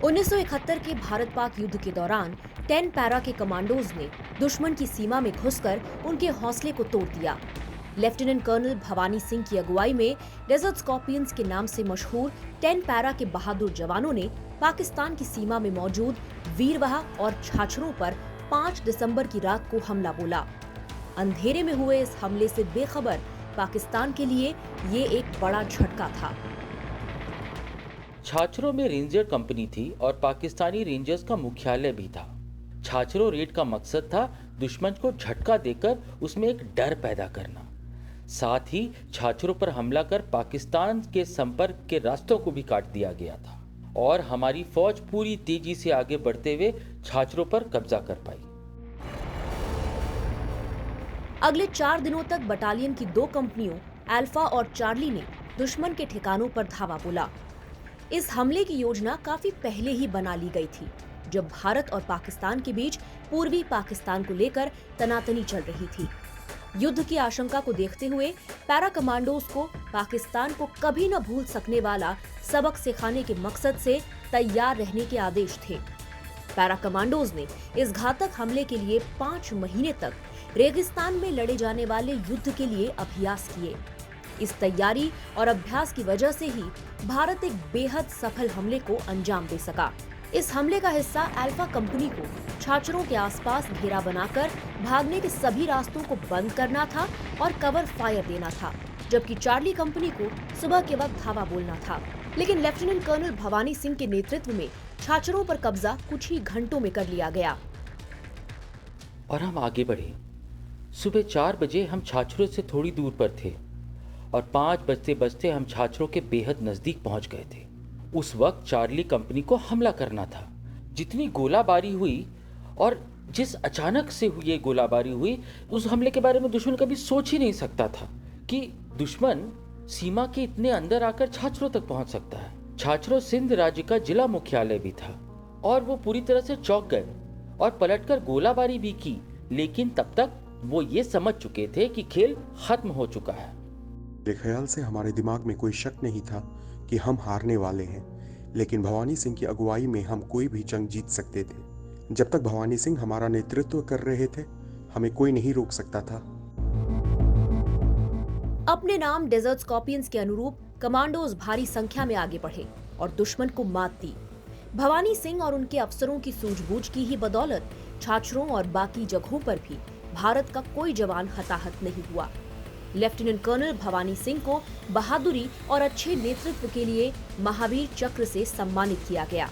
1971 के भारत पाक युद्ध के दौरान 10 पैरा के कमांडोज ने दुश्मन की सीमा में घुसकर उनके हौसले को तोड़ दिया। लेफ्टिनेंट कर्नल भवानी सिंह की अगुवाई में डेजर्ट स्कॉर्पियंस के नाम से मशहूर 10 पैरा के बहादुर जवानों ने पाकिस्तान की सीमा में मौजूद वीरवाह और छाछरों पर 5 दिसंबर की रात को हमला बोला। अंधेरे में हुए इस हमले से बेखबर पाकिस्तान के लिए ये एक बड़ा झटका था। छाछरों में रेंजर कंपनी थी और पाकिस्तानी रेंजर्स का मुख्यालय भी था। छाछरों रेड का मकसद था दुश्मन को झटका देकर उसमें एक डर पैदा करना। साथ ही छाछरों पर हमला कर पाकिस्तान के संपर्क के रास्तों को भी काट दिया गया था और हमारी फौज पूरी तेजी से आगे बढ़ते हुए छाछरों पर कब्जा कर पाई। अगले 4 दिनों तक बटालियन की 2 कंपनियों अल्फा और चार्ली ने दुश्मन के ठिकानों पर धावा बोला। इस हमले की योजना काफी पहले ही बना ली गई थी, जब भारत और पाकिस्तान के बीच पूर्वी पाकिस्तान को लेकर तनातनी चल रही थी। युद्ध की आशंका को देखते हुए पैरा कमांडोज को पाकिस्तान को कभी न भूल सकने वाला सबक सिखाने के मकसद से तैयार रहने के आदेश थे। पैरा कमांडोज ने इस घातक हमले के लिए 5 महीने तक रेगिस्तान में लड़े जाने वाले युद्ध के लिए अभ्यास किए। इस तैयारी और अभ्यास की वजह से ही भारत एक बेहद सफल हमले को अंजाम दे सका। इस हमले का हिस्सा अल्फा कंपनी को छाछरों के आसपास घेरा बनाकर भागने के सभी रास्तों को बंद करना था और कवर फायर देना था, जबकि चार्ली कंपनी को सुबह के वक्त धावा बोलना था। लेकिन लेफ्टिनेंट कर्नल भवानी सिंह के नेतृत्व में छाछरों पर कब्जा कुछ ही घंटों में कर लिया गया और हम आगे बढ़े। सुबह 4 बजे हम छाछरों से थोड़ी दूर पर थे और 5 बजते बजते हम छाछरों के बेहद नजदीक पहुंच गए थे। उस वक्त चार्ली कंपनी को हमला करना था। जितनी गोलाबारी हुई और जिस अचानक से हुई ये गोलाबारी हुई, उस हमले के बारे में दुश्मन कभी सोच ही नहीं सकता था कि दुश्मन सीमा के इतने अंदर आकर छाछरों तक पहुंच सकता है। छाछरों सिंध राज्य का जिला मुख्यालय भी था और वो पूरी तरह से चौंक गए और पलटकर गोलाबारी भी की, लेकिन तब तक वो ये समझ चुके थे कि खेल खत्म हो चुका है। मेरे ख्याल से हमारे दिमाग में कोई शक नहीं था कि हम हारने वाले हैं, लेकिन भवानी सिंह की अगुवाई में हम कोई भी जंग जीत सकते थे। जब तक भवानी सिंह हमारा नेतृत्व कर रहे थे, हमें कोई नहीं रोक सकता था। अपने नाम डेजर्ट स्कॉर्पियंस के अनुरूप कमांडोज भारी संख्या में आगे बढ़े और दुश्मन को मात दी। भवानी सिंह और उनके अफसरों की सूझबूझ की ही बदौलत छाछरों और बाकी जगहों पर भी भारत का कोई जवान हताहत नहीं हुआ। लेफ्टिनेंट कर्नल भवानी सिंह को बहादुरी और अच्छे नेतृत्व के लिए महावीर चक्र से सम्मानित किया गया।